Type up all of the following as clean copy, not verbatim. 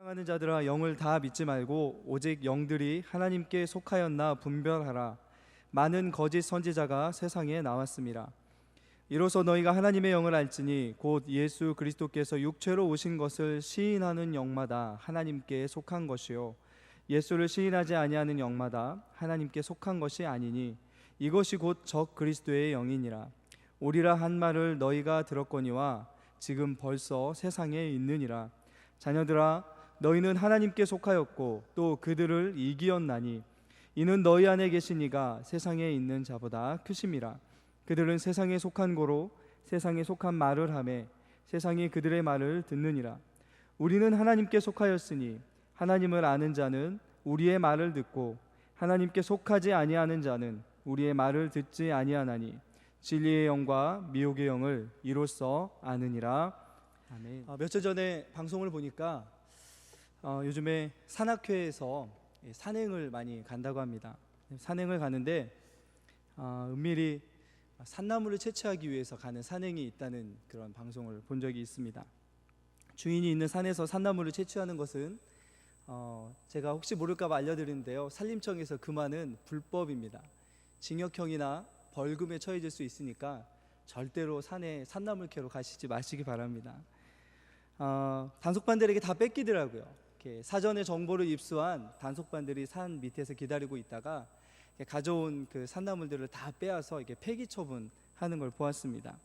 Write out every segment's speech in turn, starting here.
사랑하는 자들아, 영을 다 믿지 말고 오직 영들이 하나님께 속하였나 분별하라. 많은 거짓 선지자가 세상에 나왔습니다. 이로써 너희가 하나님의 영을 알지니 곧 예수 그리스도께서 육체로 오신 것을 시인하는 영마다 하나님께 속한 것이요 예수를 시인하지 아니하는 영마다 하나님께 속한 것이 아니니 이것이 곧 적 그리스도의 영이니라. 오리라 한 말을 너희가 들었거니와 지금 벌써 세상에 있느니라. 자녀들아, 너희는 하나님께 속하였고 또 그들을 이기었나니 이는 너희 안에 계신 이가 세상에 있는 자보다 크심이라. 그들은 세상에 속한 고로 세상에 속한 말을 하매 세상이 그들의 말을 듣느니라. 우리는 하나님께 속하였으니 하나님을 아는 자는 우리의 말을 듣고 하나님께 속하지 아니하는 자는 우리의 말을 듣지 아니하나니 진리의 영과 미혹의 영을 이로써 아느니라. 아멘. 며칠 전에 방송을 보니까 요즘에 산악회에서 산행을 많이 간다고 합니다. 산행을 가는데 은밀히 산나무를 채취하기 위해서 가는 산행이 있다는 그런 방송을 본 적이 있습니다. 주인이 있는 산에서 산나무를 채취하는 것은 제가 혹시 모를까 봐 알려드리는데요, 산림청에서 금하는 불법입니다. 징역형이나 벌금에 처해질 수 있으니까 절대로 산에 산나물 캐러 가시지 마시기 바랍니다. 단속반들에게 다 뺏기더라고요. 이렇게 사전에 정보를 입수한 단속반들이 산 밑에서 기다리고 있다가 가져온 그 산나물들을 다 빼앗아 이렇게 폐기 처분하는 걸 보았습니다.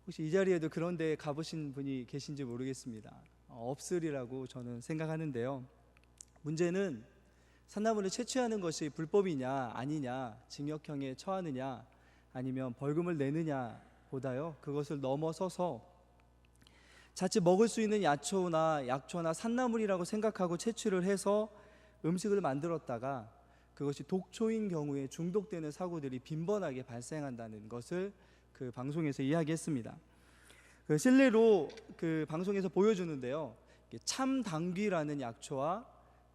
혹시 이 자리에도 그런 데 가보신 분이 계신지 모르겠습니다. 없으리라고 저는 생각하는데요, 문제는 산나물을 채취하는 것이 불법이냐 아니냐, 징역형에 처하느냐 아니면 벌금을 내느냐 보다요, 그것을 넘어서서 자칫 먹을 수 있는 야초나 약초나 산나물이라고 생각하고 채취를 해서 음식을 만들었다가 그것이 독초인 경우에 중독되는 사고들이 빈번하게 발생한다는 것을 그 방송에서 이야기했습니다. 그 실내로 그 방송에서 보여주는데요, 참당귀라는 약초와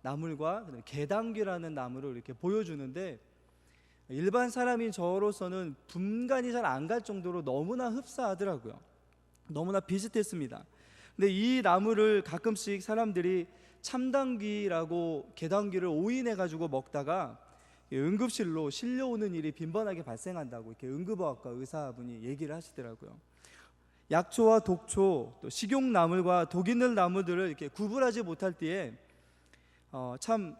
나물과 개당귀라는 나물을 이렇게 보여주는데 일반 사람인 저로서는 분간이 잘 안 갈 정도로 너무나 흡사하더라고요. 너무나 비슷했습니다. 근데 이 나물을 가끔씩 사람들이 참당귀라고 개당귀를 오인해 가지고 먹다가 응급실로 실려오는 일이 빈번하게 발생한다고 이렇게 응급의학과 의사분이 얘기를 하시더라고요. 약초와 독초, 또 식용나물과 독 있는 나물들을 이렇게 구분하지 못할 때에 참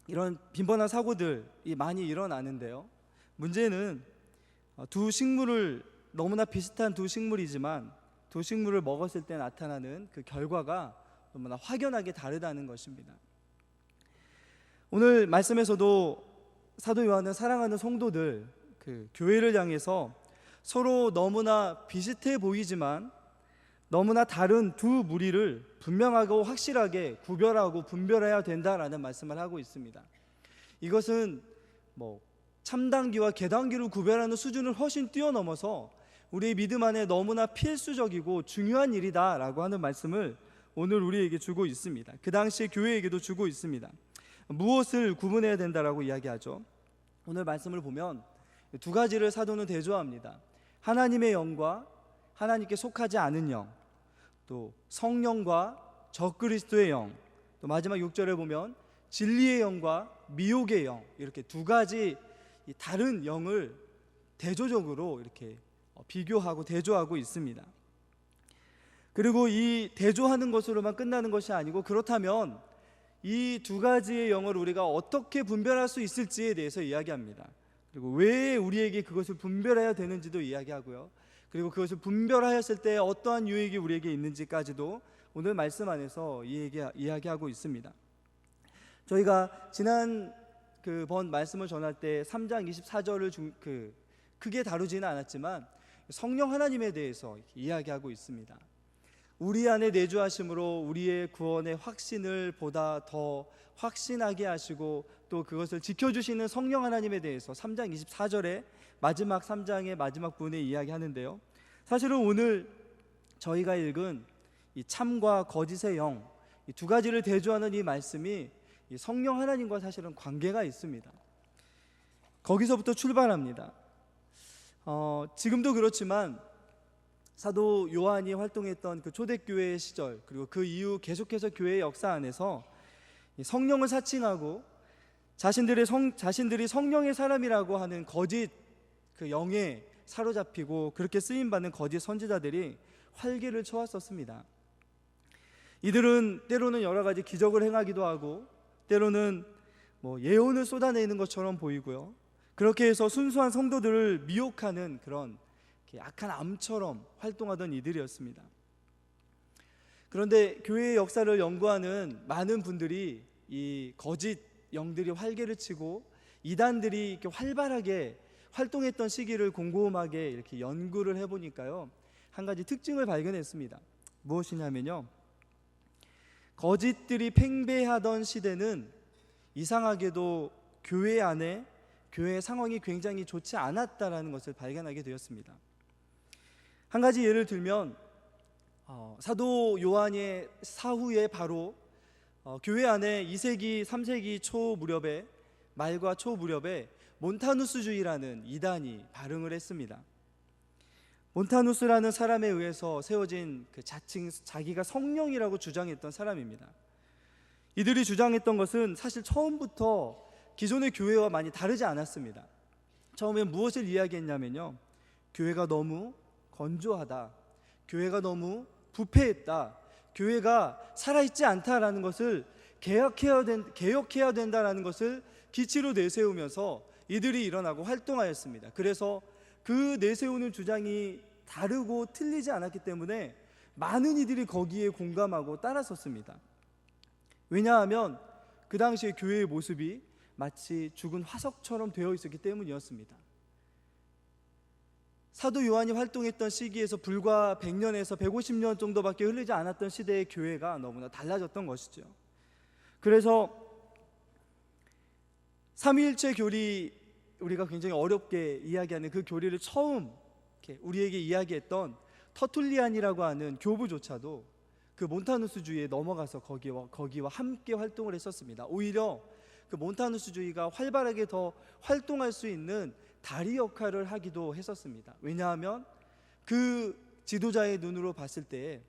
이런 빈번한 사고들이 많이 일어나는데요, 문제는 두 식물을 너무나 비슷한 두 식물이지만 두 식물을 먹었을 때 나타나는 그 결과가 너무나 확연하게 다르다는 것입니다. 오늘 말씀에서도 사도 요한은 사랑하는 성도들, 그 교회를 향해서 서로 너무나 비슷해 보이지만 너무나 다른 두 무리를 분명하고 확실하게 구별하고 분별해야 된다라는 말씀을 하고 있습니다. 이것은 참당귀와 개당귀를 구별하는 수준을 훨씬 뛰어넘어서 우리의 믿음 안에 너무나 필수적이고 중요한 일이다라고 하는 말씀을 오늘 우리에게 주고 있습니다. 그 당시에 교회에게도 주고 있습니다. 무엇을 구분해야 된다라고 이야기하죠? 오늘 말씀을 보면 두 가지를 사도는 대조합니다. 하나님의 영과 하나님께 속하지 않은 영, 또 성령과 적그리스도의 영, 또 마지막 6절에 보면 진리의 영과 미혹의 영, 이렇게 두 가지 다른 영을 대조적으로 이렇게 비교하고 대조하고 있습니다. 그리고 이 대조하는 것으로만 끝나는 것이 아니고, 그렇다면 이 두 가지의 영을 우리가 어떻게 분별할 수 있을지에 대해서 이야기합니다. 그리고 왜 우리에게 그것을 분별해야 되는지도 이야기하고요, 그리고 그것을 분별하였을 때 어떠한 유익이 우리에게 있는지까지도 오늘 말씀 안에서 이야기하고 있습니다. 저희가 지난 번 말씀을 전할 때 3장 24절을 크게 다루지는 않았지만 성령 하나님에 대해서 이야기하고 있습니다. 우리 안에 내주하심으로 우리의 구원의 확신을 보다 더 확신하게 하시고 또 그것을 지켜주시는 성령 하나님에 대해서 3장 24절에 마지막 3장의 마지막 부분에 이야기하는데요, 사실은 오늘 저희가 읽은 이 참과 거짓의 영, 이 두 가지를 대조하는 이 말씀이 이 성령 하나님과 사실은 관계가 있습니다. 거기서부터 출발합니다. 지금도 그렇지만 사도 요한이 활동했던 그 초대교회 시절, 그리고 그 이후 계속해서 교회의 역사 안에서 성령을 사칭하고 자신들이 성령의 사람이라고 하는 거짓 그 영에 사로잡히고 그렇게 쓰임받는 거짓 선지자들이 활개를 쳐왔었습니다. 이들은 때로는 여러 가지 기적을 행하기도 하고, 때로는 예언을 쏟아내는 것처럼 보이고요, 그렇게 해서 순수한 성도들을 미혹하는 그런 악한 암처럼 활동하던 이들이었습니다. 그런데 교회의 역사를 연구하는 많은 분들이 이 거짓 영들이 활개를 치고 이단들이 이렇게 활발하게 활동했던 시기를 곰곰하게 이렇게 연구를 해보니까요, 한 가지 특징을 발견했습니다. 무엇이냐면요, 거짓들이 팽배하던 시대는 이상하게도 교회 안에 교회의 상황이 굉장히 좋지 않았다라는 것을 발견하게 되었습니다. 한 가지 예를 들면 사도 요한의 사후에 바로 교회 안에 2세기 3세기 초 무렵에, 말과 초 무렵에 몬타누스주의라는 이단이 발흥을 했습니다. 몬타누스라는 사람에 의해서 세워진 그 자칭 자기가 성령이라고 주장했던 사람입니다. 이들이 주장했던 것은 사실 처음부터 기존의 교회와 많이 다르지 않았습니다. 처음에 무엇을 이야기했냐면요, 교회가 너무 건조하다, 교회가 너무 부패했다, 교회가 살아있지 않다라는 것을 개혁해야 된다라는 것을 기치로 내세우면서 이들이 일어나고 활동하였습니다. 그래서 그 내세우는 주장이 다르고 틀리지 않았기 때문에 많은 이들이 거기에 공감하고 따라섰습니다. 왜냐하면 그 당시에 교회의 모습이 마치 죽은 화석처럼 되어 있었기 때문이었습니다. 사도 요한이 활동했던 시기에서 불과 100년에서 150년 정도밖에 흐르지 않았던 시대의 교회가 너무나 달라졌던 것이죠. 그래서 삼위일체 교리, 우리가 굉장히 어렵게 이야기하는 그 교리를 처음 우리에게 이야기했던 터툴리안이라고 하는 교부조차도 그 몬타누스주의에 넘어가서 거기와 함께 활동을 했었습니다. 오히려 그 몬타누스주의가 활발하게 더 활동할 수 있는 다리 역할을 하기도 했었습니다. 왜냐하면 그 지도자의 눈으로 봤을 때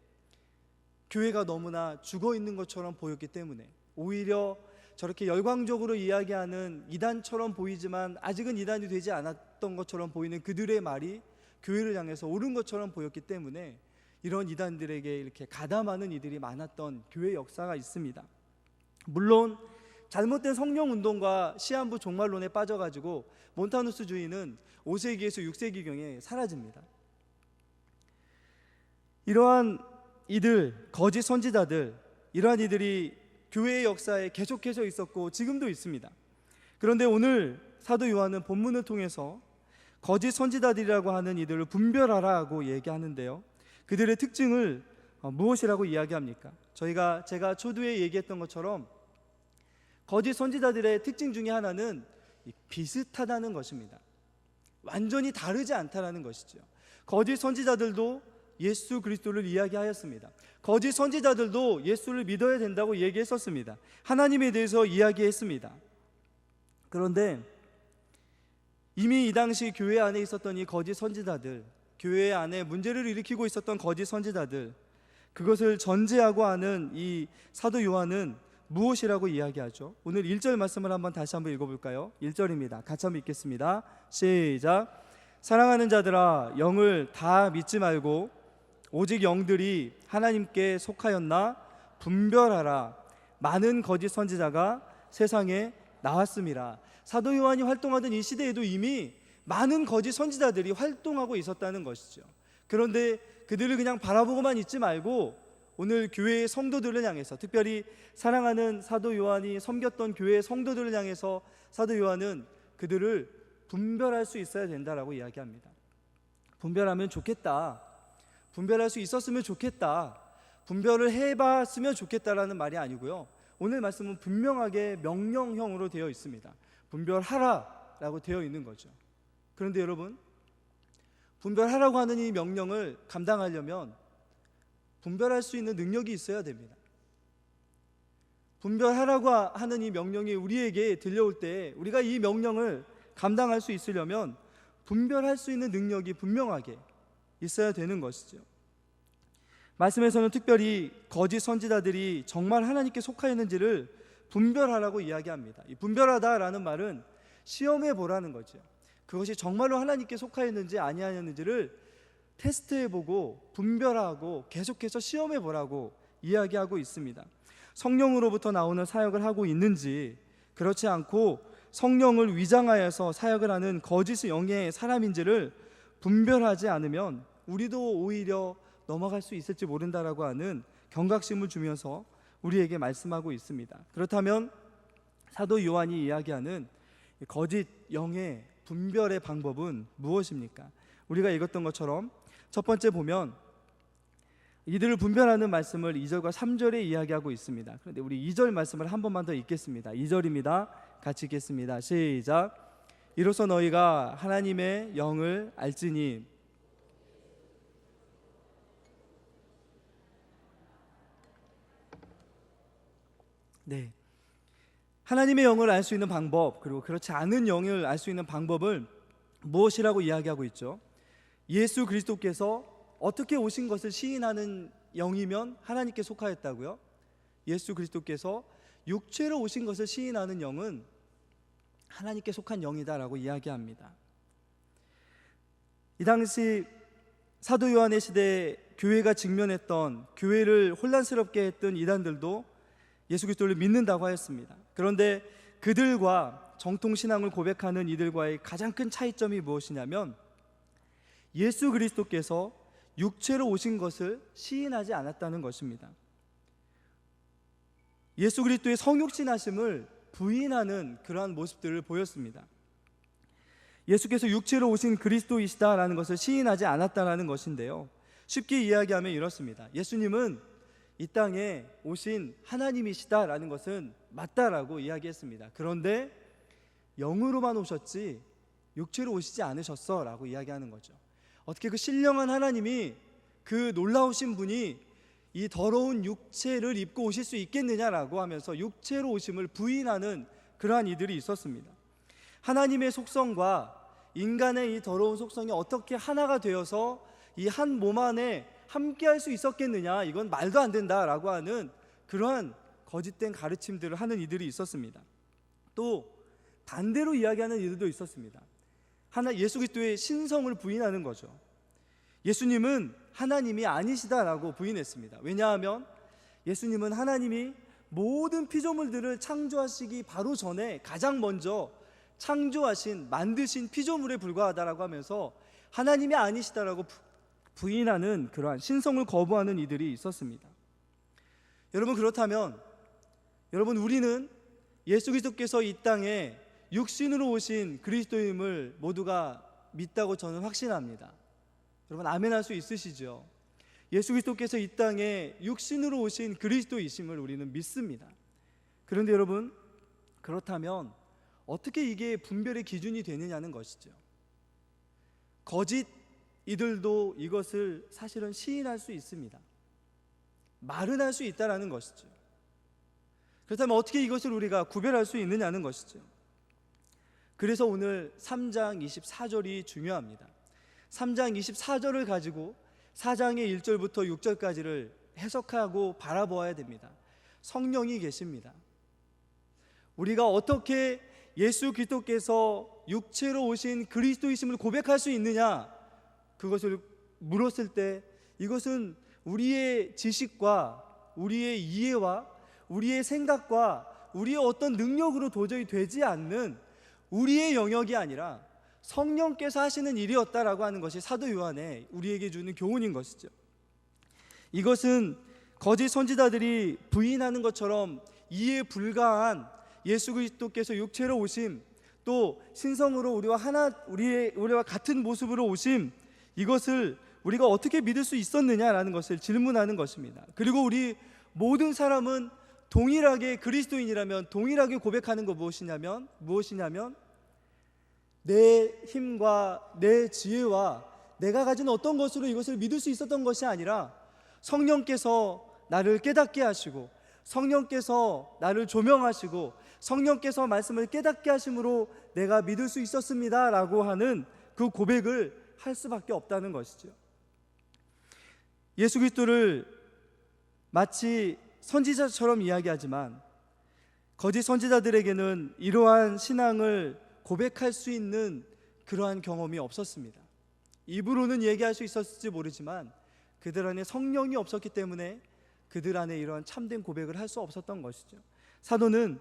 교회가 너무나 죽어 있는 것처럼 보였기 때문에, 오히려 저렇게 열광적으로 이야기하는 이단처럼 보이지만 아직은 이단이 되지 않았던 것처럼 보이는 그들의 말이 교회를 향해서 옳은 것처럼 보였기 때문에 이런 이단들에게 이렇게 가담하는 이들이 많았던 교회 역사가 있습니다. 물론 잘못된 성령운동과 시한부 종말론에 빠져가지고 몬타누스주의는 5세기에서 6세기경에 사라집니다. 이러한 이들, 거짓 선지자들, 이러한 이들이 교회의 역사에 계속해서 있었고 지금도 있습니다. 그런데 오늘 사도 요한은 본문을 통해서 거짓 선지자들이라고 하는 이들을 분별하라고 얘기하는데요, 그들의 특징을 무엇이라고 이야기합니까? 제가 초두에 얘기했던 것처럼 거짓 선지자들의 특징 중에 하나는 비슷하다는 것입니다. 완전히 다르지 않다라는 것이죠. 거짓 선지자들도 예수 그리스도를 이야기하였습니다. 거짓 선지자들도 예수를 믿어야 된다고 얘기했었습니다. 하나님에 대해서 이야기했습니다. 그런데 이미 이 당시 교회 안에 있었던 이 거짓 선지자들, 교회 안에 문제를 일으키고 있었던 거짓 선지자들, 그것을 전제하고 하는 이 사도 요한은 무엇이라고 이야기하죠? 오늘 1절 말씀을 다시 한번 읽어볼까요? 1절입니다. 같이 한번 읽겠습니다. 시작. 사랑하는 자들아, 영을 다 믿지 말고 오직 영들이 하나님께 속하였나 분별하라. 많은 거짓 선지자가 세상에 나왔습니다. 사도 요한이 활동하던 이 시대에도 이미 많은 거짓 선지자들이 활동하고 있었다는 것이죠. 그런데 그들을 그냥 바라보고만 있지 말고 오늘 교회의 성도들을 향해서, 특별히 사랑하는 사도 요한이 섬겼던 교회의 성도들을 향해서 사도 요한은 그들을 분별할 수 있어야 된다라고 이야기합니다. 분별하면 좋겠다, 분별할 수 있었으면 좋겠다, 분별을 해봤으면 좋겠다라는 말이 아니고요, 오늘 말씀은 분명하게 명령형으로 되어 있습니다. 분별하라라고 되어 있는 거죠. 그런데 여러분, 분별하라고 하는 이 명령을 감당하려면 분별할 수 있는 능력이 있어야 됩니다. 분별하라고 하는 이 명령이 우리에게 들려올 때 우리가 이 명령을 감당할 수 있으려면 분별할 수 있는 능력이 분명하게 있어야 되는 것이죠. 말씀에서는 특별히 거짓 선지자들이 정말 하나님께 속하였는지를 분별하라고 이야기합니다. 이 분별하다라는 말은 시험해 보라는 거죠. 그것이 정말로 하나님께 속하였는지 아니하였는지를 테스트해보고 분별하고 계속해서 시험해 보라고 이야기하고 있습니다. 성령으로부터 나오는 사역을 하고 있는지, 그렇지 않고 성령을 위장하여서 사역을 하는 거짓 영의 사람인지를 분별하지 않으면 우리도 오히려 넘어갈 수 있을지 모른다라고 하는 경각심을 주면서 우리에게 말씀하고 있습니다. 그렇다면 사도 요한이 이야기하는 거짓 영의 분별의 방법은 무엇입니까? 우리가 읽었던 것처럼 첫 번째 보면 이들을 분별하는 말씀을 2절과 3절에 이야기하고 있습니다. 그런데 우리 2절 말씀을 한 번만 더 읽겠습니다. 2절입니다. 같이 읽겠습니다. 시작. 이로써 너희가 하나님의 영을 알지니. 네, 하나님의 영을 알 수 있는 방법, 그리고 그렇지 않은 영을 알 수 있는 방법을 무엇이라고 이야기하고 있죠? 예수 그리스도께서 어떻게 오신 것을 시인하는 영이면 하나님께 속하였다고요? 예수 그리스도께서 육체로 오신 것을 시인하는 영은 하나님께 속한 영이다라고 이야기합니다. 이 당시 사도 요한의 시대에 교회가 직면했던, 교회를 혼란스럽게 했던 이단들도 예수 그리스도를 믿는다고 하였습니다. 그런데 그들과 정통신앙을 고백하는 이들과의 가장 큰 차이점이 무엇이냐면 예수 그리스도께서 육체로 오신 것을 시인하지 않았다는 것입니다. 예수 그리스도의 성육신하심을 부인하는 그러한 모습들을 보였습니다. 예수께서 육체로 오신 그리스도이시다라는 것을 시인하지 않았다는 것인데요, 쉽게 이야기하면 이렇습니다. 예수님은 이 땅에 오신 하나님이시다라는 것은 맞다라고 이야기했습니다. 그런데 영으로만 오셨지 육체로 오시지 않으셨어 라고 이야기하는 거죠. 어떻게 그 신령한 하나님이, 그 놀라우신 분이 이 더러운 육체를 입고 오실 수 있겠느냐라고 하면서 육체로 오심을 부인하는 그러한 이들이 있었습니다. 하나님의 속성과 인간의 이 더러운 속성이 어떻게 하나가 되어서 이 한 몸 안에 함께 할 수 있었겠느냐, 이건 말도 안 된다라고 하는 그러한 거짓된 가르침들을 하는 이들이 있었습니다. 또 반대로 이야기하는 이들도 있었습니다. 예수 그리스도의 신성을 부인하는 거죠. 예수님은 하나님이 아니시다라고 부인했습니다. 왜냐하면 예수님은 하나님이 모든 피조물들을 창조하시기 바로 전에 가장 먼저 창조하신, 만드신 피조물에 불과하다라고 하면서 하나님이 아니시다라고 부인하는 그러한 신성을 거부하는 이들이 있었습니다. 여러분, 그렇다면 우리는 예수 그리스도께서 이 땅에 육신으로 오신 그리스도임을 모두가 믿다고 저는 확신합니다. 여러분, 아멘 할 수 있으시죠? 예수 그리스도께서 이 땅에 육신으로 오신 그리스도이심을 우리는 믿습니다. 그런데 여러분, 그렇다면 어떻게 이게 분별의 기준이 되느냐는 것이죠. 거짓 이들도 이것을 사실은 시인할 수 있습니다. 말은 할 수 있다라는 것이죠. 그렇다면 어떻게 이것을 우리가 구별할 수 있느냐는 것이죠. 그래서 오늘 3장 24절이 중요합니다. 3장 24절을 가지고 4장의 1절부터 6절까지를 해석하고 바라보아야 됩니다. 성령이 계십니다. 우리가 어떻게 예수 그리스도께서 육체로 오신 그리스도이심을 고백할 수 있느냐, 그것을 물었을 때 이것은 우리의 지식과 우리의 이해와 우리의 생각과 우리의 어떤 능력으로 도저히 되지 않는 우리의 영역이 아니라 성령께서 하시는 일이었다라고 하는 것이 사도 요한의 우리에게 주는 교훈인 것이죠. 이것은 거짓 선지자들이 부인하는 것처럼 이해 불가한 예수 그리스도께서 육체로 오심, 또 신성으로 우리와 같은 모습으로 오심, 이것을 우리가 어떻게 믿을 수 있었느냐라는 것을 질문하는 것입니다. 그리고 우리 모든 사람은 동일하게 그리스도인이라면 동일하게 고백하는 것 무엇이냐면 내 힘과 내 지혜와 내가 가진 어떤 것으로 이것을 믿을 수 있었던 것이 아니라 성령께서 나를 깨닫게 하시고 성령께서 나를 조명하시고 성령께서 말씀을 깨닫게 하심으로 내가 믿을 수 있었습니다 라고 하는 그 고백을 할 수밖에 없다는 것이죠. 예수 그리스도를 마치 선지자처럼 이야기하지만 거짓 선지자들에게는 이러한 신앙을 고백할 수 있는 그러한 경험이 없었습니다. 입으로는 얘기할 수 있었을지 모르지만 그들 안에 성령이 없었기 때문에 그들 안에 이러한 참된 고백을 할 수 없었던 것이죠. 사도는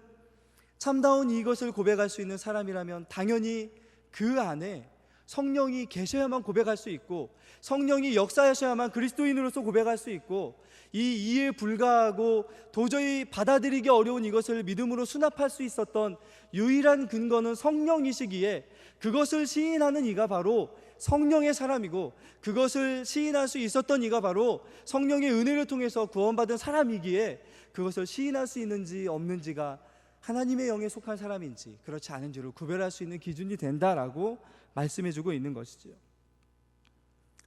참다운 이것을 고백할 수 있는 사람이라면 당연히 그 안에 성령이 계셔야만 고백할 수 있고, 성령이 역사하셔야만 그리스도인으로서 고백할 수 있고, 이 이해에 불과하고 도저히 받아들이기 어려운 이것을 믿음으로 수납할 수 있었던 유일한 근거는 성령이시기에 그것을 시인하는 이가 바로 성령의 사람이고, 그것을 시인할 수 있었던 이가 바로 성령의 은혜를 통해서 구원받은 사람이기에 그것을 시인할 수 있는지 없는지가 하나님의 영에 속한 사람인지 그렇지 않은지를 구별할 수 있는 기준이 된다라고 말씀해주고 있는 것이죠.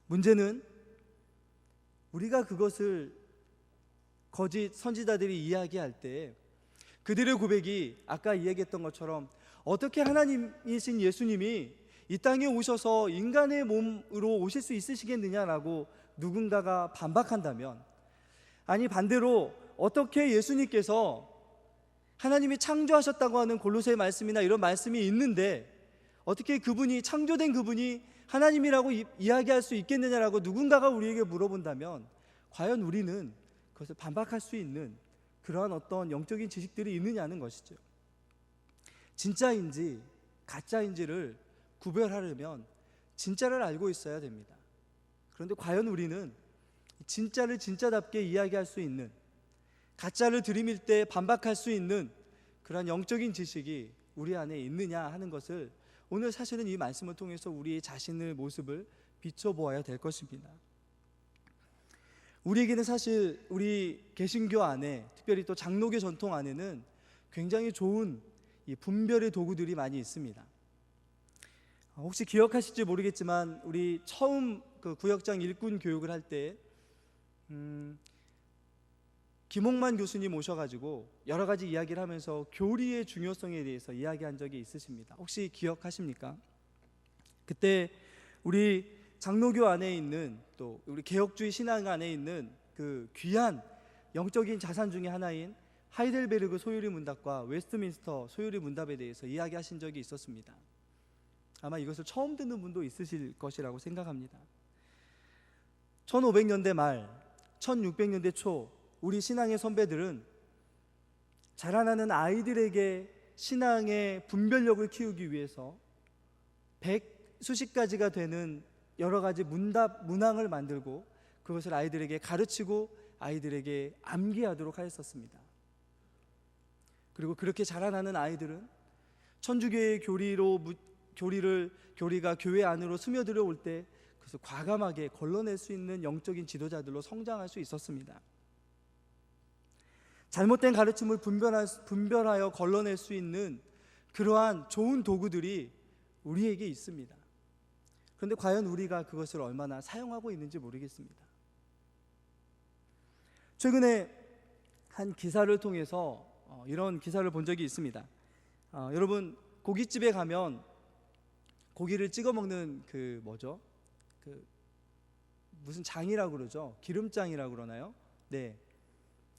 문제는 우리가 그것을 거짓 선지자들이 이야기할 때 그들의 고백이 아까 이야기했던 것처럼 어떻게 하나님이신 예수님이 이 땅에 오셔서 인간의 몸으로 오실 수 있으시겠느냐라고 누군가가 반박한다면, 아니 반대로 어떻게 예수님께서 하나님이 창조하셨다고 하는 골로새 말씀이나 이런 말씀이 있는데 어떻게 그분이, 창조된 그분이 하나님이라고 이야기할 수 있겠느냐라고 누군가가 우리에게 물어본다면 과연 우리는 그것을 반박할 수 있는 그러한 어떤 영적인 지식들이 있느냐는 것이죠. 진짜인지 가짜인지를 구별하려면 진짜를 알고 있어야 됩니다. 그런데 과연 우리는 진짜를 진짜답게 이야기할 수 있는, 가짜를 들이밀 때 반박할 수 있는 그러한 영적인 지식이 우리 안에 있느냐 하는 것을 오늘 사실은 이 말씀을 통해서 우리 자신의 모습을 비춰보아야 될 것입니다. 우리에게는 사실 우리 개신교 안에, 특별히 또 장로교 전통 안에는 굉장히 좋은 이 분별의 도구들이 많이 있습니다. 혹시 기억하실지 모르겠지만 우리 처음 그 구역장 일꾼 교육을 할 때 김홍만 교수님 오셔가지고 여러 가지 이야기를 하면서 교리의 중요성에 대해서 이야기한 적이 있으십니다. 혹시 기억하십니까? 그때 우리 장로교 안에 있는, 또 우리 개혁주의 신앙 안에 있는 그 귀한 영적인 자산 중에 하나인 하이델베르그 소요리 문답과 웨스트민스터 소요리 문답에 대해서 이야기하신 적이 있었습니다. 아마 이것을 처음 듣는 분도 있으실 것이라고 생각합니다. 1500년대 말 1600년대 초 우리 신앙의 선배들은 자라나는 아이들에게 신앙의 분별력을 키우기 위해서 100수십 가지가 되는 여러 가지 문항을 만들고 그것을 아이들에게 가르치고 아이들에게 암기하도록 하였었습니다. 그리고 그렇게 자라나는 아이들은 천주교의 교리가 교회 안으로 스며들어 올 때 그것을 과감하게 걸러낼 수 있는 영적인 지도자들로 성장할 수 있었습니다. 잘못된 가르침을 분별하여 걸러낼 수 있는 그러한 좋은 도구들이 우리에게 있습니다. 그런데 과연 우리가 그것을 얼마나 사용하고 있는지 모르겠습니다. 최근에 한 기사를 통해서 이런 기사를 본 적이 있습니다. 여러분, 고깃집에 가면 고기를 찍어 먹는 그 무슨 장이라고 그러죠? 기름장이라고 그러나요? 네,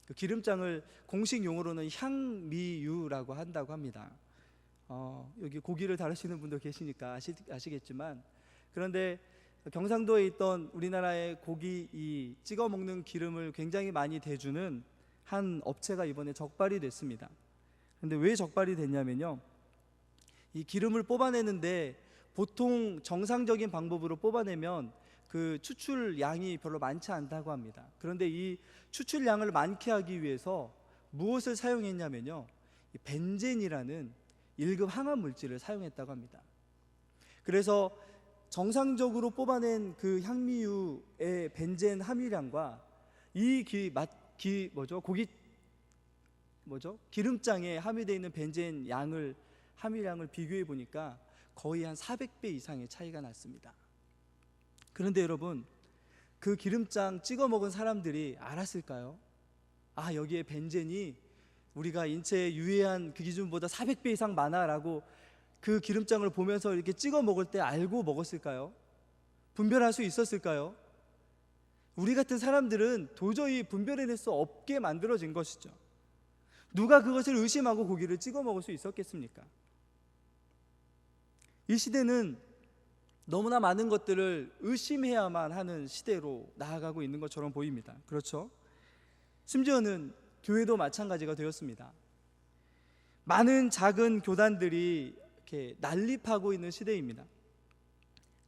그 기름장을 공식 용어로는 향미유라고 한다고 합니다. 여기 고기를 다루시는 분도 계시니까 아시겠지만, 그런데 경상도에 있던 우리나라의 고기 이 찍어 먹는 기름을 굉장히 많이 대주는 한 업체가 이번에 적발이 됐습니다. 그런데 왜 적발이 됐냐면요, 이 기름을 뽑아내는데 보통 정상적인 방법으로 뽑아내면 그 추출량이 별로 많지 않다고 합니다. 그런데 이 추출량을 많게 하기 위해서 무엇을 사용했냐면요, 이 벤젠이라는 1급 항암 물질을 사용했다고 합니다. 그래서 정상적으로 뽑아낸 그 향미유의 벤젠 함유량과 이 기름장에 함유되어 있는 벤젠 함유량을 비교해 보니까 거의 한 400배 이상의 차이가 났습니다. 그런데 여러분, 그 기름장 찍어 먹은 사람들이 알았을까요? 여기에 벤젠이 우리가 인체에 유해한 그 기준보다 400배 이상 많아라고 그 기름장을 보면서 이렇게 찍어 먹을 때 알고 먹었을까요? 분별할 수 있었을까요? 우리 같은 사람들은 도저히 분별해낼 수 없게 만들어진 것이죠. 누가 그것을 의심하고 고기를 찍어 먹을 수 있었겠습니까? 이 시대는 너무나 많은 것들을 의심해야만 하는 시대로 나아가고 있는 것처럼 보입니다. 그렇죠? 심지어는 교회도 마찬가지가 되었습니다. 많은 작은 교단들이 이렇게 난립하고 있는 시대입니다.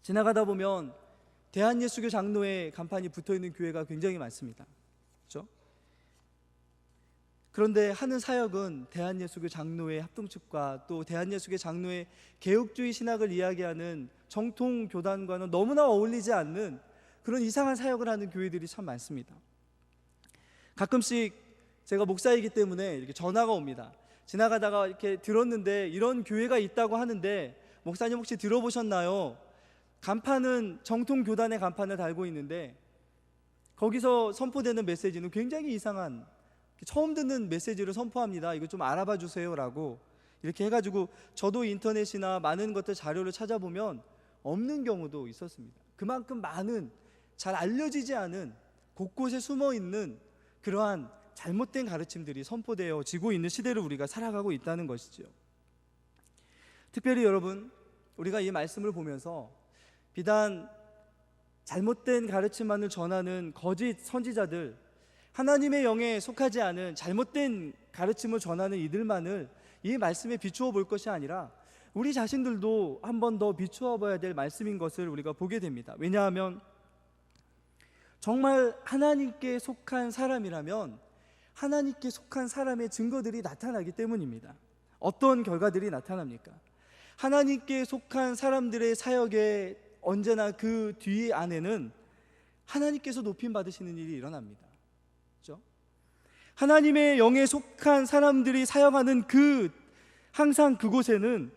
지나가다 보면 대한예수교 장로회 간판이 붙어있는 교회가 굉장히 많습니다. 그렇죠? 그런데 하는 사역은 대한예수교 장로회 합동측과 또 대한예수교 장로회 개혁주의 신학을 이야기하는 정통 교단과는 너무나 어울리지 않는 그런 이상한 사역을 하는 교회들이 참 많습니다. 가끔씩 제가 목사이기 때문에 이렇게 전화가 옵니다. 지나가다가 이렇게 들었는데 이런 교회가 있다고 하는데 목사님 혹시 들어보셨나요? 간판은 정통 교단의 간판을 달고 있는데 거기서 선포되는 메시지는 굉장히 이상한, 처음 듣는 메시지를 선포합니다. 이거 좀 알아봐 주세요라고 이렇게 해가지고 저도 인터넷이나 많은 것들 자료를 찾아보면 없는 경우도 있었습니다. 그만큼 많은 잘 알려지지 않은 곳곳에 숨어 있는 그러한 잘못된 가르침들이 선포되어지고 있는 시대를 우리가 살아가고 있다는 것이죠. 특별히 여러분, 우리가 이 말씀을 보면서 비단 잘못된 가르침만을 전하는 거짓 선지자들, 하나님의 영에 속하지 않은 잘못된 가르침을 전하는 이들만을 이 말씀에 비추어 볼 것이 아니라 우리 자신들도 한 번 더 비추어 봐야 될 말씀인 것을 우리가 보게 됩니다. 왜냐하면 정말 하나님께 속한 사람이라면 하나님께 속한 사람의 증거들이 나타나기 때문입니다. 어떤 결과들이 나타납니까? 하나님께 속한 사람들의 사역에 언제나 그 뒤 안에는 하나님께서 높임 받으시는 일이 일어납니다. 그렇죠? 하나님의 영에 속한 사람들이 사역하는 항상 그곳에는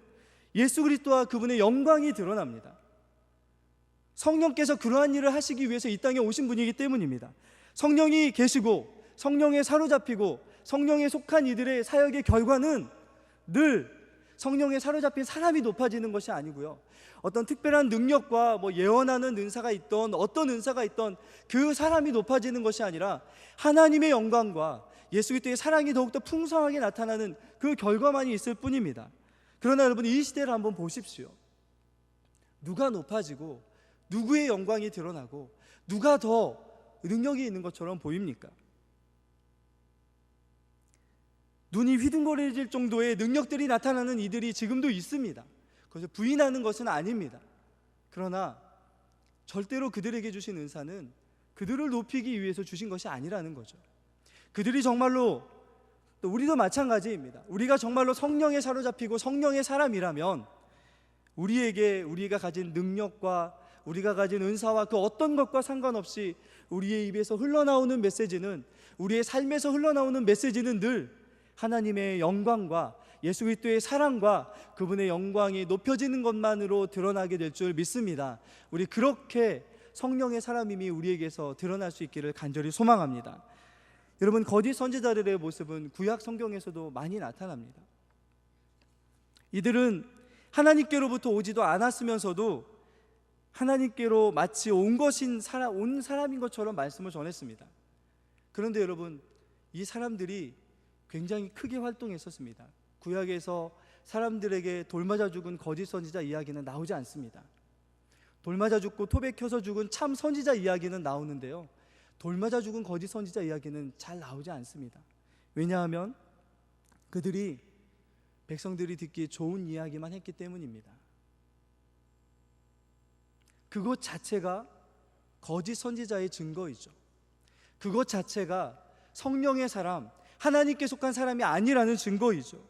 예수 그리스도와 그분의 영광이 드러납니다. 성령께서 그러한 일을 하시기 위해서 이 땅에 오신 분이기 때문입니다. 성령이 계시고 성령에 사로잡히고 성령에 속한 이들의 사역의 결과는 늘 성령에 사로잡힌 사람이 높아지는 것이 아니고요, 어떤 특별한 능력과 예언하는 은사가 있던 어떤 은사가 있던 그 사람이 높아지는 것이 아니라 하나님의 영광과 예수 그리스도의 사랑이 더욱더 풍성하게 나타나는 그 결과만이 있을 뿐입니다. 그러나 여러분, 이 시대를 한번 보십시오. 누가 높아지고 누구의 영광이 드러나고 누가 더 능력이 있는 것처럼 보입니까? 눈이 휘둥그레질 정도의 능력들이 나타나는 이들이 지금도 있습니다. 그래서 부인하는 것은 아닙니다. 그러나 절대로 그들에게 주신 은사는 그들을 높이기 위해서 주신 것이 아니라는 거죠. 그들이 정말로, 또 우리도 마찬가지입니다. 우리가 정말로 성령에 사로잡히고 성령의 사람이라면 우리가 가진 능력과 우리가 가진 은사와 그 어떤 것과 상관없이 우리의 입에서 흘러나오는 메시지는, 우리의 삶에서 흘러나오는 메시지는 늘 하나님의 영광과 예수 그리스도의 사랑과 그분의 영광이 높여지는 것만으로 드러나게 될 줄 믿습니다. 우리 그렇게 성령의 사람임이 우리에게서 드러날 수 있기를 간절히 소망합니다. 여러분, 거짓 선지자들의 모습은 구약 성경에서도 많이 나타납니다. 이들은 하나님께로부터 오지도 않았으면서도 하나님께로 마치 온 사람인 것처럼 말씀을 전했습니다. 그런데 여러분, 이 사람들이 굉장히 크게 활동했었습니다. 구약에서 사람들에게 돌 맞아 죽은 거짓 선지자 이야기는 나오지 않습니다. 돌 맞아 죽고 토백 켜서 죽은 참 선지자 이야기는 나오는데요, 돌 맞아 죽은 거짓 선지자 이야기는 잘 나오지 않습니다. 왜냐하면 그들이 백성들이 듣기 좋은 이야기만 했기 때문입니다. 그것 자체가 거짓 선지자의 증거이죠. 그것 자체가 성령의 사람, 하나님께 속한 사람이 아니라는 증거이죠.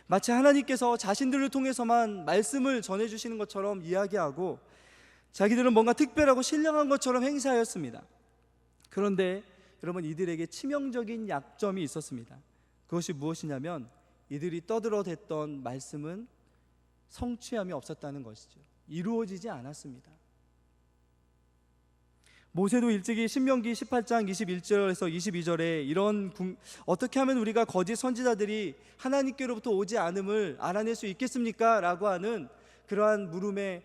마치 하나님께서 자신들을 통해서만 말씀을 전해주시는 것처럼 이야기하고 자기들은 뭔가 특별하고 신령한 것처럼 행세하였습니다. 그런데 여러분, 이들에게 치명적인 약점이 있었습니다. 그것이 무엇이냐면 이들이 떠들어댔던 말씀은 성취함이 없었다는 것이죠. 이루어지지 않았습니다. 모세도 일찍이 신명기 18장 21절에서 22절에 어떻게 하면 우리가 거짓 선지자들이 하나님께로부터 오지 않음을 알아낼 수 있겠습니까? 라고 하는 그러한 물음에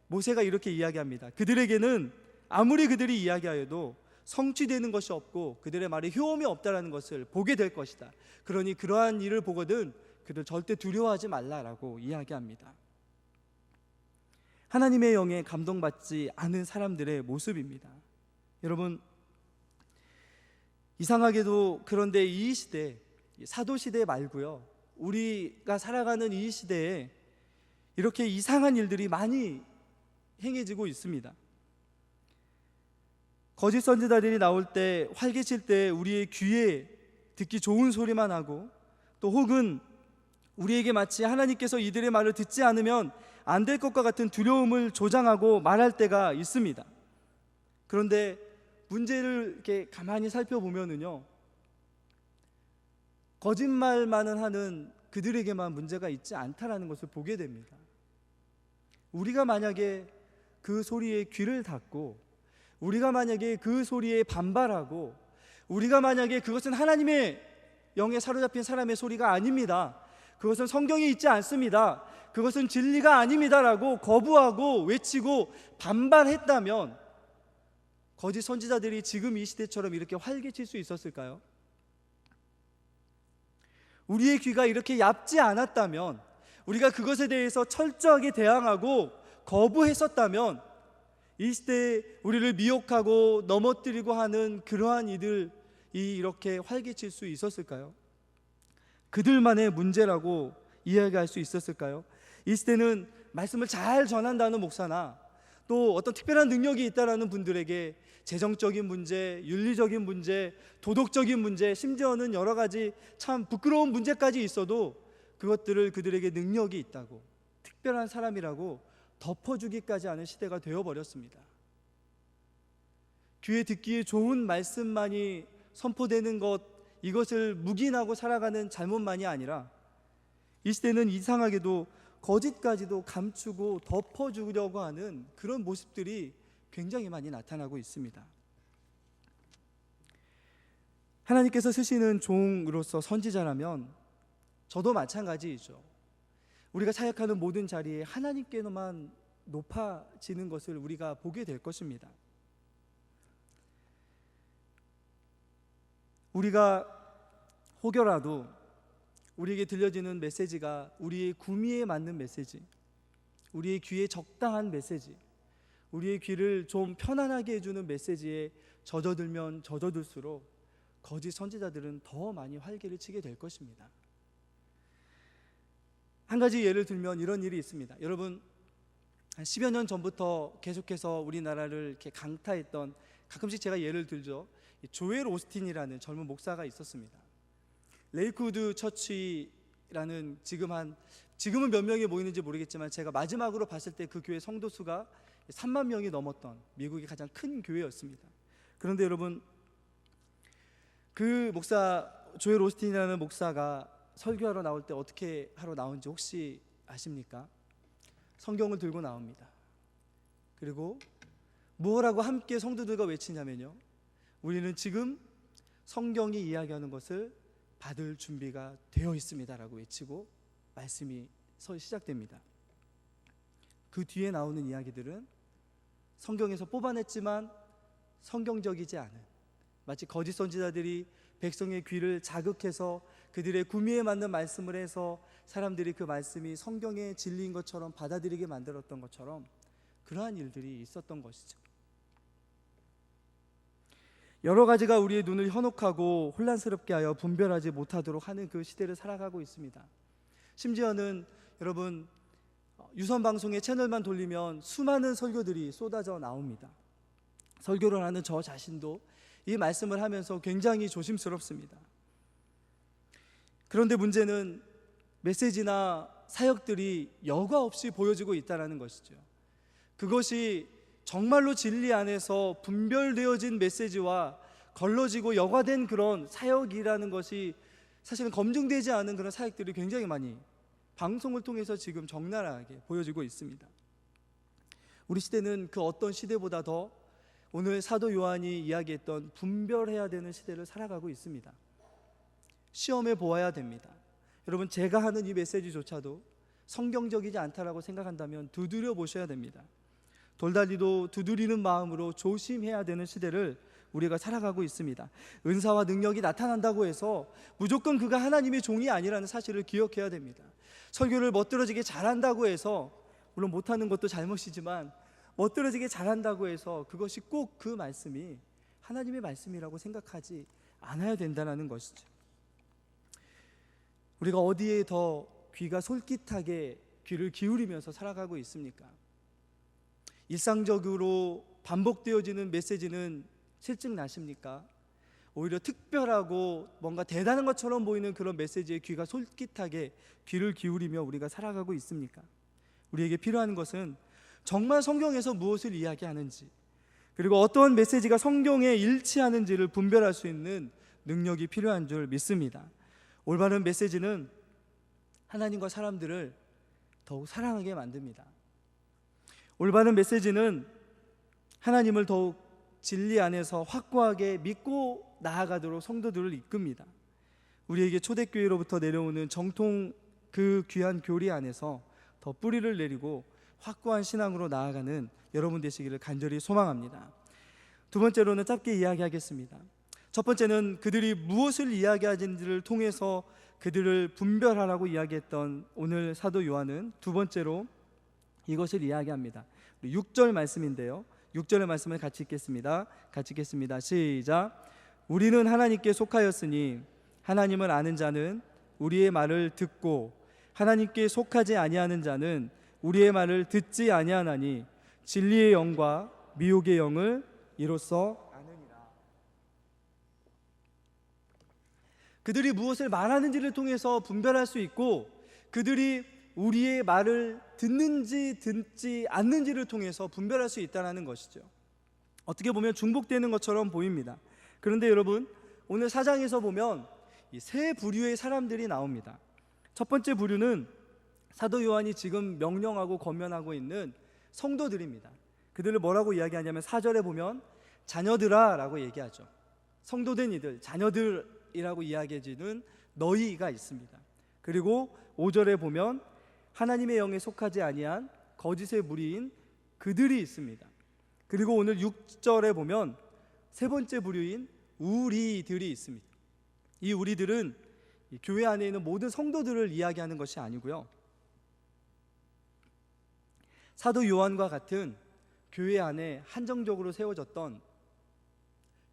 모세가 이렇게 이야기합니다. 그들에게는 아무리 그들이 이야기하여도 성취되는 것이 없고 그들의 말에 효험이 없다라는 것을 보게 될 것이다. 그러니 그러한 일을 보거든 그들 절대 두려워하지 말라라고 이야기합니다. 하나님의 영에 감동받지 않은 사람들의 모습입니다. 여러분, 이상하게도 그런데 이 시대, 사도 시대 말고요, 우리가 살아가는 이 시대에 이렇게 이상한 일들이 많이 행해지고 있습니다. 거짓 선지자들이 나올 때, 활개칠 때 우리의 귀에 듣기 좋은 소리만 하고, 또 혹은 우리에게 마치 하나님께서 이들의 말을 듣지 않으면 안 될 것과 같은 두려움을 조장하고 말할 때가 있습니다. 그런데 문제를 이렇게 가만히 살펴보면은요, 거짓말만은 하는 그들에게만 문제가 있지 않다라는 것을 보게 됩니다. 우리가 만약에 그 소리에 귀를 닫고, 우리가 만약에 그 소리에 반발하고, 우리가 만약에 그것은 하나님의 영에 사로잡힌 사람의 소리가 아닙니다, 그것은 성경에 있지 않습니다, 그것은 진리가 아닙니다라고 거부하고 외치고 반발했다면 거짓 선지자들이 지금 이 시대처럼 이렇게 활개칠 수 있었을까요? 우리의 귀가 이렇게 얇지 않았다면, 우리가 그것에 대해서 철저하게 대항하고 거부했었다면 이 시대에 우리를 미혹하고 넘어뜨리고 하는 그러한 이들이 이렇게 활개칠 수 있었을까요? 그들만의 문제라고 이야기할 수 있었을까요? 이 시대는 말씀을 잘 전한다는 목사나 또 어떤 특별한 능력이 있다라는 분들에게 재정적인 문제, 윤리적인 문제, 도덕적인 문제, 심지어는 여러 가지 참 부끄러운 문제까지 있어도 그것들을 그들에게 능력이 있다고, 특별한 사람이라고 덮어주기까지 하는 시대가 되어버렸습니다. 귀에 듣기에 좋은 말씀만이 선포되는 것, 이것을 묵인하고 살아가는 잘못만이 아니라 이 시대는 이상하게도 거짓까지도 감추고 덮어주려고 하는 그런 모습들이 굉장히 많이 나타나고 있습니다. 하나님께서 쓰시는 종으로서 선지자라면 저도 마찬가지이죠. 우리가 사역하는 모든 자리에 하나님께만 높아지는 것을 우리가 보게 될 것입니다. 우리가 혹여라도 우리에게 들려지는 메시지가 우리의 구미에 맞는 메시지, 우리의 귀에 적당한 메시지, 우리의 귀를 좀 편안하게 해주는 메시지에 젖어들면 젖어들수록 거짓 선지자들은 더 많이 활개를 치게 될 것입니다. 한 가지 예를 들면 이런 일이 있습니다. 여러분, 한 10여 년 전부터 계속해서 우리나라를 이렇게 강타했던, 가끔씩 제가 예를 들죠, 조엘 오스틴이라는 젊은 목사가 있었습니다. 레이크우드 처치라는 지금은 몇 명이 모이는지 모르겠지만 제가 마지막으로 봤을 때 그 교회 성도 수가 3만 명이 넘었던 미국의 가장 큰 교회였습니다. 그런데 여러분, 그 목사 조엘 오스틴이라는 목사가 설교하러 나올 때 어떻게 하러 나온지 혹시 아십니까? 성경을 들고 나옵니다. 그리고 뭐라고 함께 성도들과 외치냐면요, 우리는 지금 성경이 이야기하는 것을 받을 준비가 되어 있습니다라고 외치고 말씀이 시작됩니다. 그 뒤에 나오는 이야기들은 성경에서 뽑아냈지만 성경적이지 않은, 마치 거짓 선지자들이 백성의 귀를 자극해서 그들의 구미에 맞는 말씀을 해서 사람들이 그 말씀이 성경의 진리인 것처럼 받아들이게 만들었던 것처럼 그러한 일들이 있었던 것이죠. 여러 가지가 우리의 눈을 현혹하고 혼란스럽게 하여 분별하지 못하도록 하는 그 시대를 살아가고 있습니다. 심지어는 여러분, 유선방송의 채널만 돌리면 수많은 설교들이 쏟아져 나옵니다. 설교를 하는 저 자신도 이 말씀을 하면서 굉장히 조심스럽습니다. 그런데 문제는 메시지나 사역들이 여과 없이 보여지고 있다는 것이죠. 그것이 정말로 진리 안에서 분별되어진 메시지와 걸러지고 여과된 그런 사역이라는 것이 사실은 검증되지 않은 그런 사역들이 굉장히 많이 방송을 통해서 지금 적나라하게 보여지고 있습니다. 우리 시대는 그 어떤 시대보다 더 오늘 사도 요한이 이야기했던 분별해야 되는 시대를 살아가고 있습니다. 시험해 보아야 됩니다. 여러분, 제가 하는 이 메시지조차도 성경적이지 않다라고 생각한다면 두드려 보셔야 됩니다. 돌다리도 두드리는 마음으로 조심해야 되는 시대를 우리가 살아가고 있습니다. 은사와 능력이 나타난다고 해서 무조건 그가 하나님의 종이 아니라는 사실을 기억해야 됩니다. 설교를 멋들어지게 잘한다고 해서, 물론 못하는 것도 잘못이지만 멋들어지게 잘한다고 해서 그것이 꼭 그 말씀이 하나님의 말씀이라고 생각하지 않아야 된다는 것이죠. 우리가 어디에 더 귀가 솔깃하게 귀를 기울이면서 살아가고 있습니까? 일상적으로 반복되어지는 메시지는 실증 나십니까? 오히려 특별하고 뭔가 대단한 것처럼 보이는 그런 메시지에 귀가 솔깃하게 귀를 기울이며 우리가 살아가고 있습니까? 우리에게 필요한 것은 정말 성경에서 무엇을 이야기하는지, 그리고 어떤 메시지가 성경에 일치하는지를 분별할 수 있는 능력이 필요한 줄 믿습니다. 올바른 메시지는 하나님과 사람들을 더욱 사랑하게 만듭니다. 올바른 메시지는 하나님을 더욱 진리 안에서 확고하게 믿고 나아가도록 성도들을 이끕니다. 우리에게 초대교회로부터 내려오는 정통 그 귀한 교리 안에서 더 뿌리를 내리고 확고한 신앙으로 나아가는 여러분 되시기를 간절히 소망합니다. 두 번째로는 짧게 이야기하겠습니다. 첫 번째는 그들이 무엇을 이야기하는지를 통해서 그들을 분별하라고 이야기했던 오늘 사도 요한은 두 번째로 이것을 이야기합니다. 6절 말씀인데요, 6절의 말씀을 같이 읽겠습니다. 같이 읽겠습니다. 시작. 우리는 하나님께 속하였으니 하나님을 아는 자는 우리의 말을 듣고 하나님께 속하지 아니하는 자는 우리의 말을 듣지 아니하나니 진리의 영과 미혹의 영을 이로써 아느니라. 그들이 무엇을 말하는지를 통해서 분별할 수 있고, 그들이 우리의 말을 듣는지 듣지 않는지를 통해서 분별할 수 있다는 것이죠. 어떻게 보면 중복되는 것처럼 보입니다. 그런데 여러분, 오늘 4장에서 보면 이 세 부류의 사람들이 나옵니다. 첫 번째 부류는 사도 요한이 지금 명령하고 권면하고 있는 성도들입니다. 그들을 뭐라고 이야기하냐면 4절에 보면 자녀들아 라고 얘기하죠. 성도된 이들, 자녀들이라고 이야기해주는 너희가 있습니다. 그리고 5절에 보면 하나님의 영에 속하지 아니한 거짓의 무리인 그들이 있습니다. 그리고 오늘 6절에 보면 세 번째 부류인 우리들이 있습니다. 이 우리들은 교회 안에 있는 모든 성도들을 이야기하는 것이 아니고요, 사도 요한과 같은 교회 안에 한정적으로 세워졌던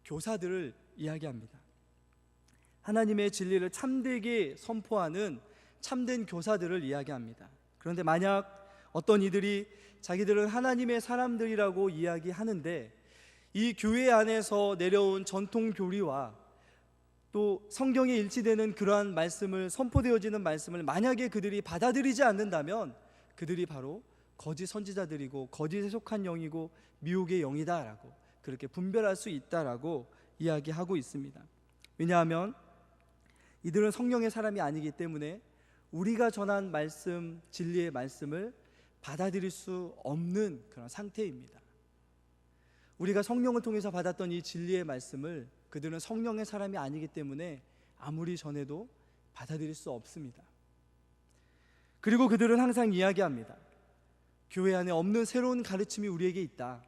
교사들을 이야기합니다. 하나님의 진리를 참되게 선포하는 참된 교사들을 이야기합니다. 그런데 만약 어떤 이들이 자기들은 하나님의 사람들이라고 이야기하는데 이 교회 안에서 내려온 전통 교리와 또 성경에 일치되는 그러한 말씀을, 선포되어지는 말씀을 만약에 그들이 받아들이지 않는다면 그들이 바로 거짓 선지자들이고 거짓에 속한 영이고 미혹의 영이다라고 그렇게 분별할 수 있다라고 이야기하고 있습니다. 왜냐하면 이들은 성령의 사람이 아니기 때문에 우리가 전한 말씀, 진리의 말씀을 받아들일 수 없는 그런 상태입니다. 우리가 성령을 통해서 받았던 이 진리의 말씀을 그들은 성령의 사람이 아니기 때문에 아무리 전해도 받아들일 수 없습니다. 그리고 그들은 항상 이야기합니다. 교회 안에 없는 새로운 가르침이 우리에게 있다.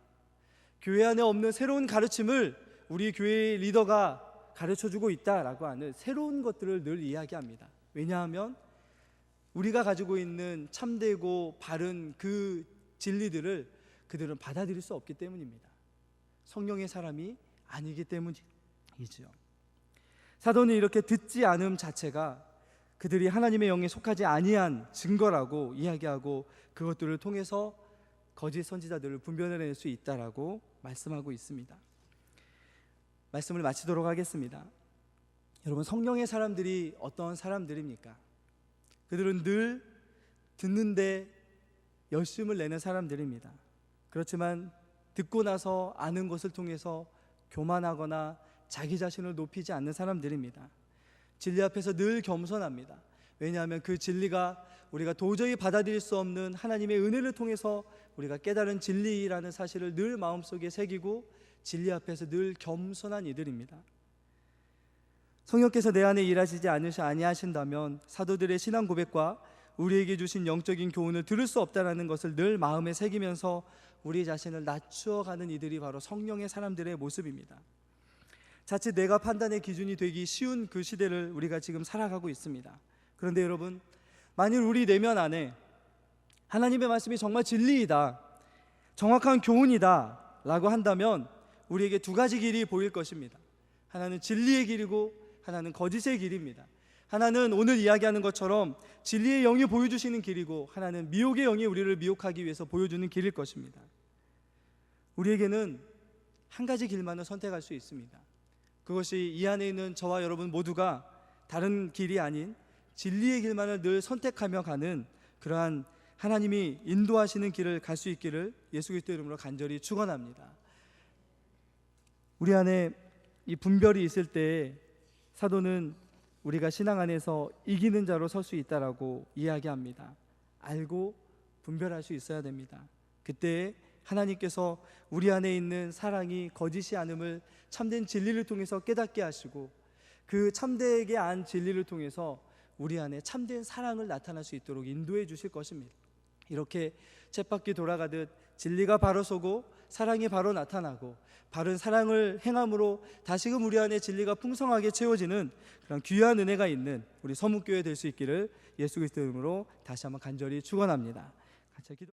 교회 안에 없는 새로운 가르침을 우리 교회의 리더가 가르쳐주고 있다라고 하는 새로운 것들을 늘 이야기합니다. 왜냐하면 우리가 가지고 있는 참되고 바른 그 진리들을 그들은 받아들일 수 없기 때문입니다. 성령의 사람이 아니기 때문이지요. 사도는 이렇게 듣지 않음 자체가 그들이 하나님의 영에 속하지 아니한 증거라고 이야기하고 그것들을 통해서 거짓 선지자들을 분별해낼 수 있다라고 말씀하고 있습니다. 말씀을 마치도록 하겠습니다. 여러분, 성령의 사람들이 어떤 사람들입니까? 그들은 늘 듣는데 열심을 내는 사람들입니다. 그렇지만 듣고 나서 아는 것을 통해서 교만하거나 자기 자신을 높이지 않는 사람들입니다. 진리 앞에서 늘 겸손합니다. 왜냐하면 그 진리가 우리가 도저히 받아들일 수 없는 하나님의 은혜를 통해서 우리가 깨달은 진리라는 사실을 늘 마음속에 새기고 진리 앞에서 늘 겸손한 이들입니다. 성령께서 내 안에 일하시지 아니하신다면 사도들의 신앙 고백과 우리에게 주신 영적인 교훈을 들을 수 없다는 것을 늘 마음에 새기면서 우리 자신을 낮추어가는 이들이 바로 성령의 사람들의 모습입니다. 자칫 내가 판단의 기준이 되기 쉬운 그 시대를 우리가 지금 살아가고 있습니다. 그런데 여러분, 만일 우리 내면 안에 하나님의 말씀이 정말 진리이다, 정확한 교훈이다 라고 한다면 우리에게 두 가지 길이 보일 것입니다. 하나는 진리의 길이고 하나는 거짓의 길입니다. 하나는 오늘 이야기하는 것처럼 진리의 영이 보여주시는 길이고, 하나는 미혹의 영이 우리를 미혹하기 위해서 보여주는 길일 것입니다. 우리에게는 한 가지 길만을 선택할 수 있습니다. 그것이 이 안에 있는 저와 여러분 모두가 다른 길이 아닌 진리의 길만을 늘 선택하며 가는 그러한 하나님이 인도하시는 길을 갈 수 있기를 예수 그리스도의 이름으로 간절히 축원합니다. 우리 안에 이 분별이 있을 때 사도는 우리가 신앙 안에서 이기는 자로 설 수 있다라고 이야기합니다. 알고 분별할 수 있어야 됩니다. 그때 하나님께서 우리 안에 있는 사랑이 거짓이 아님을 참된 진리를 통해서 깨닫게 하시고, 그 참되게 안 진리를 통해서 우리 안에 참된 사랑을 나타날 수 있도록 인도해 주실 것입니다. 이렇게 쳇바퀴 돌아가듯 진리가 바로 서고 사랑이 바로 나타나고 바른 사랑을 행함으로 다시금 우리 안에 진리가 풍성하게 채워지는 그런 귀한 은혜가 있는 우리 서문교회 될 수 있기를 예수 그리스도의 이름으로 다시 한번 간절히 축원합니다. 같이 기도.